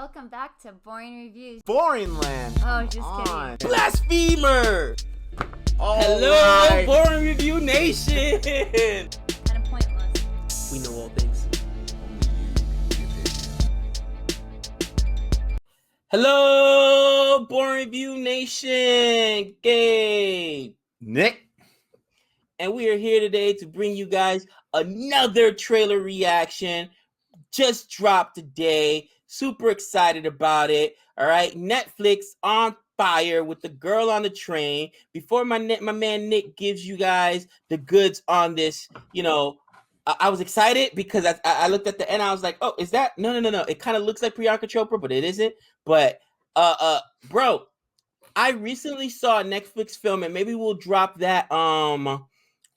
Welcome back to Boring Reviews. Boring land. Oh, just kidding. Blasphemer. Hello, right. Boring Review Nation. And a pointless. We know all things. Hello, Boring Review Nation. Gabe, Nick. and we are here today to bring you guys another trailer reaction. Just dropped today. Super excited about it. All right, Netflix on fire with The Girl on the Train. Before my man Nick gives you guys the goods on this, I was excited because I looked at the end. I was like, oh, is that? No. It kind of looks like Parineeti Chopra, but it isn't. But bro, I recently saw a Netflix film, and maybe we'll drop that on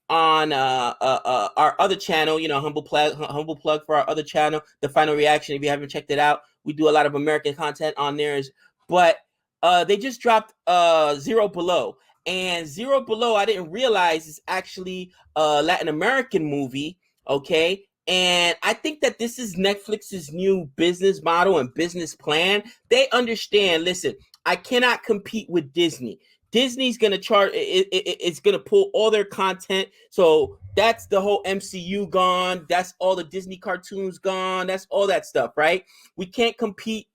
our other channel, humble plug for our other channel, The Final Reaction. If you haven't checked it out, we do a lot of American content on there. But they just dropped Zero Below, and Zero Below, I didn't realize, is actually a Latin American movie. Okay, and I think that this is Netflix's new business model and business plan. They understand. Listen, I cannot compete with Disney. Disney's gonna charge. It's gonna pull all their content. So that's the whole MCU gone. That's all the Disney cartoons gone. That's all that stuff, right? We can't compete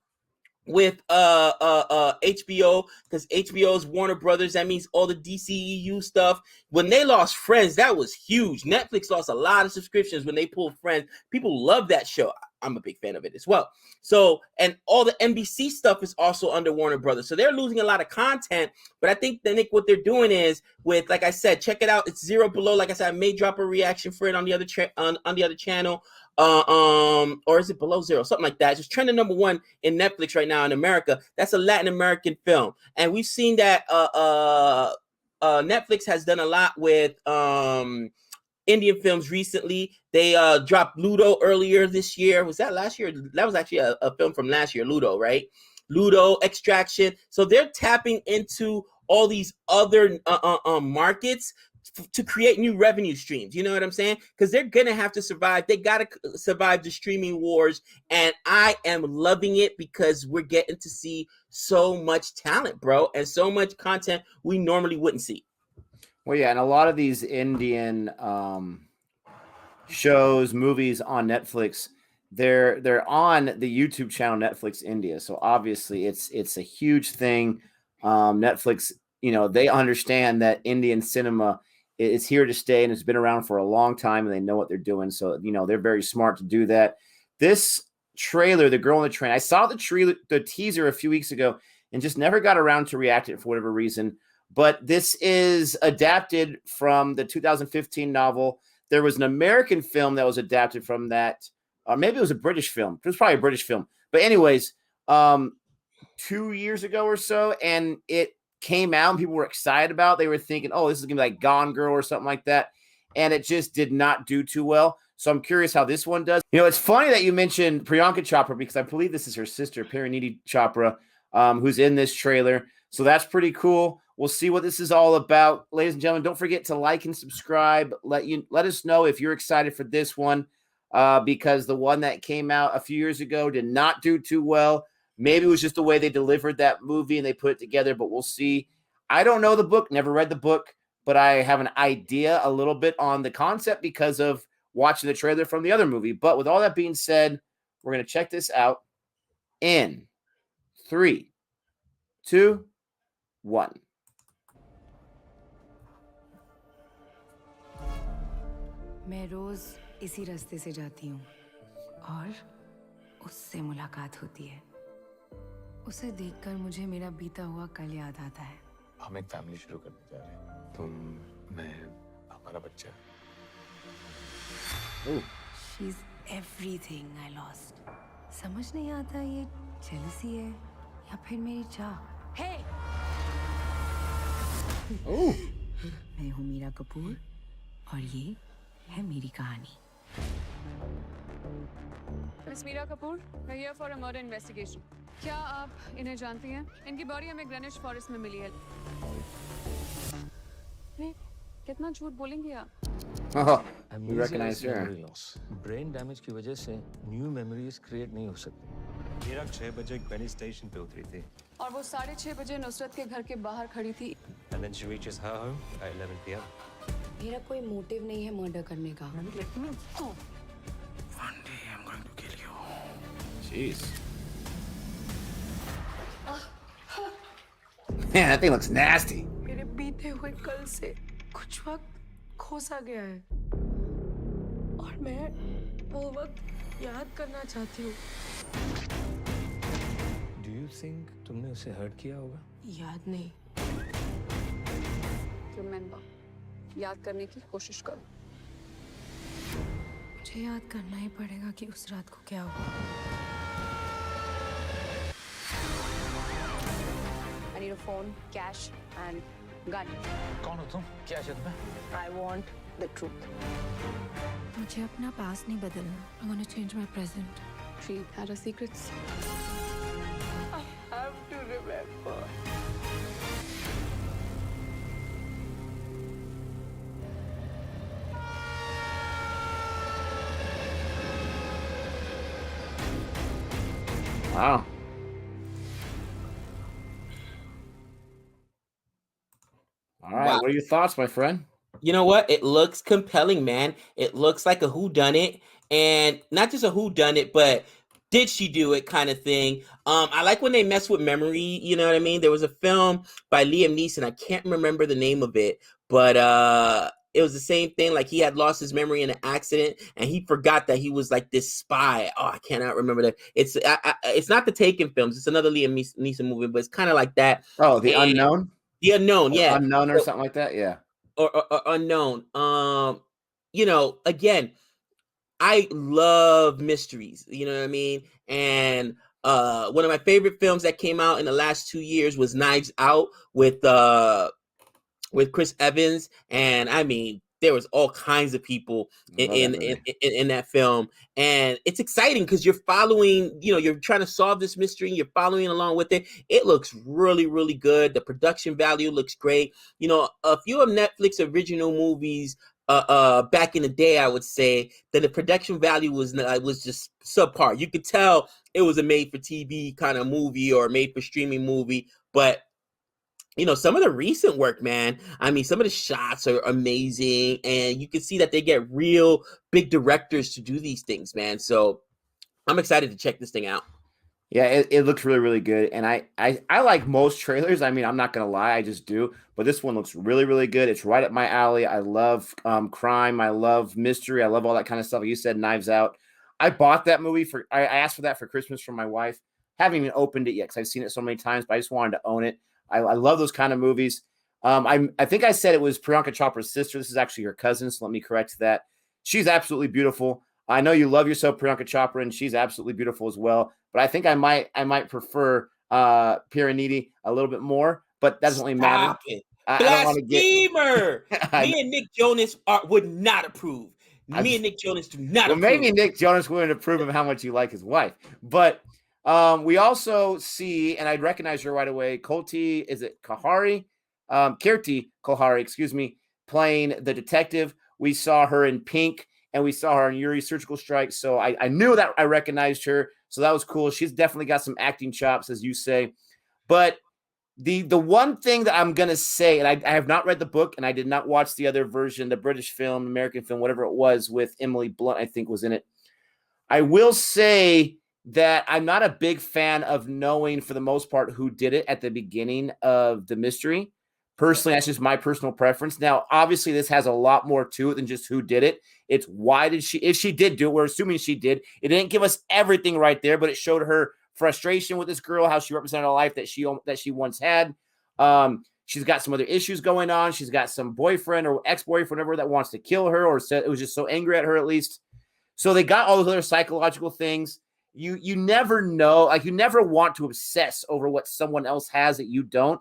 with HBO because HBO is Warner Brothers. That means all the DCEU stuff. When they lost Friends, that was huge. Netflix lost a lot of subscriptions when they pulled Friends. People love that show. I'm a big fan of it as well. So, and all the NBC stuff is also under Warner Brothers. So they're losing a lot of content. But I think that, Nick, what they're doing is with, like I said, check it out. It's Zero Below. Like I said, I may drop a reaction for it on the other on the other channel. Or is it Below Zero? Something like that. It's just trending #1 in Netflix right now in America. That's a Latin American film. And we've seen that Netflix has done a lot with Indian films recently. They dropped Ludo earlier this year. Was that last year? That was actually a film from last year, Ludo, right? Ludo, Extraction. So they're tapping into all these other markets to create new revenue streams. You know what I'm saying? Because they're going to have to survive. They got to survive the streaming wars. And I am loving it because we're getting to see so much talent, bro, and so much content we normally wouldn't see. Well, yeah, and a lot of these Indian shows, movies on Netflix, they're on the YouTube channel Netflix India. So obviously, it's a huge thing. Netflix, they understand that Indian cinema is here to stay, and it's been around for a long time, and they know what they're doing. So they're very smart to do that. This trailer, The Girl on the Train, I saw the teaser a few weeks ago, and just never got around to react to it for whatever reason. But this is adapted from the 2015 novel. There was an American film that was adapted from that. Or maybe it was a British film. It was probably a British film. But anyways, 2 years ago or so, and it came out and people were excited about it. They were thinking, oh, this is going to be like Gone Girl or something like that. And it just did not do too well. So I'm curious how this one does. It's funny that you mentioned Parineeti Chopra because I believe this is her sister, Parineeti Chopra, who's in this trailer. So that's pretty cool. We'll see what this is all about. Ladies and gentlemen, don't forget to like and subscribe. Let us know if you're excited for this one because the one that came out a few years ago did not do too well. Maybe it was just the way they delivered that movie and they put it together, but we'll see. I don't know the book, never read the book, but I have an idea a little bit on the concept because of watching the trailer from the other movie. But with all that being said, we're going to check this out in 3, 2, 1. मैं रोज इसी रास्ते से जाती हूँ और उससे मुलाकात होती है। उसे देखकर मुझे मेरा बीता हुआ कल याद आता है। हम एक फैमिली शुरू करने जा रहे हैं। तुम, मैं, हमारा बच्चा। She's everything I lost. समझ नहीं आता ये jealousy है या फिर मेरी चाह। Hey! मैं हूँ मीरा कपूर और ये है मेरी कहानी। Miss Meera Kapoor, we're here for a murder investigation. क्या आप इन्हें जानती हैं? इनकी बॉडी हमें ग्रेनिश फॉरेस्ट में मिली है। नहीं, कितना झूठ बोलेंगी आप? Oh, we recognize her. Brain damage की वजह से न्यू मेमोरीज क्रिएट नहीं हो सकती। मीरा 6 बजे बेनी स्टेशन पे उतरी थी और वो 6:30 बजे नुसरत के घर के बाहर खड़ी थी. and then she reaches her home at 11 p.m. मेरा कोई मोटिव नहीं है मर्डर करने का. Jeez. Man, that thing looks nasty. मेरे बीते हुए कल से कुछ वक्त खोसा गया है और मैं वो वक्त याद करना चाहती हूँ. Do you think तुमने उसे हर्ट किया होगा? याद नहीं. Remember, याद करने की कोशिश करो. मुझे याद करना ही पड़ेगा कि उस रात को क्या हुआ. I need a phone, cash, and gun. कौन हो तुम? क्या चाहिए तुम्हें? I want the truth. मुझे अपना पास्ट नहीं बदलना. I want to change my present. She had her secrets. I have to remember. Wow. All right. Wow. What are your thoughts, my friend? You know what? It looks compelling, man. It looks like a whodunit, and not just a whodunit, but did she do it kind of thing. I like when they mess with memory. You know what I mean? There was a film by Liam Neeson. I can't remember the name of it, but it was the same thing. Like he had lost his memory in an accident, and he forgot that he was like this spy. Oh, I cannot remember that. It's not the Taken films. It's another Liam Neeson movie, but it's kind of like that. Oh, The Unknown? The Unknown, yeah. Unknown or something like that, yeah. Or Unknown. You know, again, I love mysteries, you know what I mean? And one of my favorite films that came out in the last 2 years was Knives Out with Chris Evans, and I mean, there was all kinds of people in that film, and it's exciting because you're following, you know, you're trying to solve this mystery and you're following along with it. It looks really, really good. The production value looks great. You know, a few of Netflix original movies back in the day, I would say that the production value was just subpar. You could tell it was a made-for-TV kind of movie or made-for-streaming movie, but you know, some of the recent work, man, I mean, some of the shots are amazing, and you can see that they get real big directors to do these things, man. So I'm excited to check this thing out. Yeah, it looks really, really good. And I like most trailers. I mean, I'm not going to lie, I just do. But this one looks really, really good. It's right up my alley. I love crime. I love mystery. I love all that kind of stuff. Like you said, Knives Out. I bought that movie I asked for that for Christmas from my wife. Haven't even opened it yet because I've seen it so many times, but I just wanted to own it. I love those kind of movies. I think I said it was Parineeti Chopra's sister. This is actually her cousin, so let me correct that. She's absolutely beautiful. I know you love yourself, Parineeti Chopra, and she's absolutely beautiful as well. But I think I might prefer Parineeti a little bit more, but that doesn't really matter. I don't want to Blasphemer! Me and Nick Jonas would not approve. Me and Nick Jonas do not approve. Maybe Nick Jonas wouldn't approve of how much you like his wife. But we also see, and I'd recognize her right away, Kulhari, Kirti Kulhari, excuse me, playing the detective. We saw her in Pink, and we saw her in Yuri Surgical Strike. So I knew that I recognized her. So that was cool. She's definitely got some acting chops, as you say. But the one thing that I'm going to say, and I have not read the book, and I did not watch the other version, the British film, American film, whatever it was, with Emily Blunt, I think was in it. I will say that I'm not a big fan of knowing, for the most part, who did it at the beginning of the mystery. Personally, that's just my personal preference. Now, obviously, this has a lot more to it than just who did it. It's why did she, if she did do it, we're assuming she did. It didn't give us everything right there, but it showed her frustration with this girl, how she represented a life that she once had. She's got some other issues going on. She's got some boyfriend or ex-boyfriend, whatever, that wants to kill her, or said it was just so angry at her, at least. So they got all those other psychological things. You never know, like, you never want to obsess over what someone else has that you don't,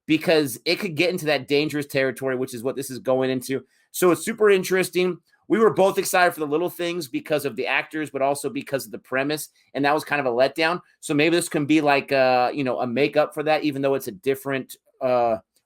because it could get into that dangerous territory, which is what this is going into. So it's super interesting. We were both excited for the little things because of the actors, but also because of the premise. And that was kind of a letdown. So maybe this can be like, a makeup for that, even though it's a different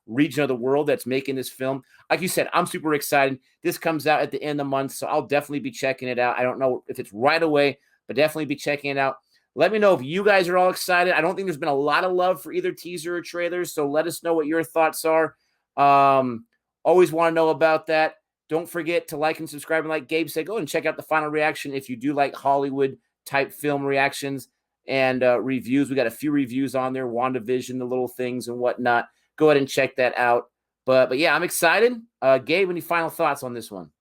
region of the world that's making this film. Like you said, I'm super excited. This comes out at the end of the month, so I'll definitely be checking it out. I don't know if it's right away, but definitely be checking it out. Let me know if you guys are all excited. I don't think there's been a lot of love for either teaser or trailers, so let us know what your thoughts are. Always want to know about that. Don't forget to like and subscribe. And like Gabe said, go and check out the final reaction if you do like Hollywood-type film reactions and reviews. We got a few reviews on there, WandaVision, the little things and whatnot. Go ahead and check that out. But yeah, I'm excited. Gabe, any final thoughts on this one?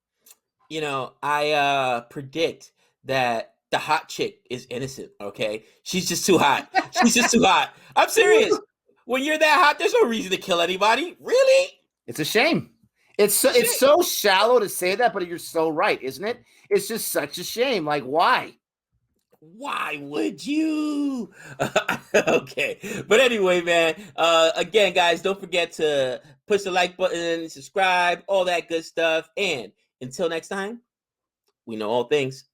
You know, I predict that the hot chick is innocent, okay? She's just too hot. She's just too hot. I'm serious. When you're that hot, there's no reason to kill anybody. Really? It's a shame. It's so shallow to say that, but you're so right, isn't it? It's just such a shame. Like, why? Why would you? Okay. But anyway, man, again, guys, don't forget to push the like button, subscribe, all that good stuff. And until next time, we know all things.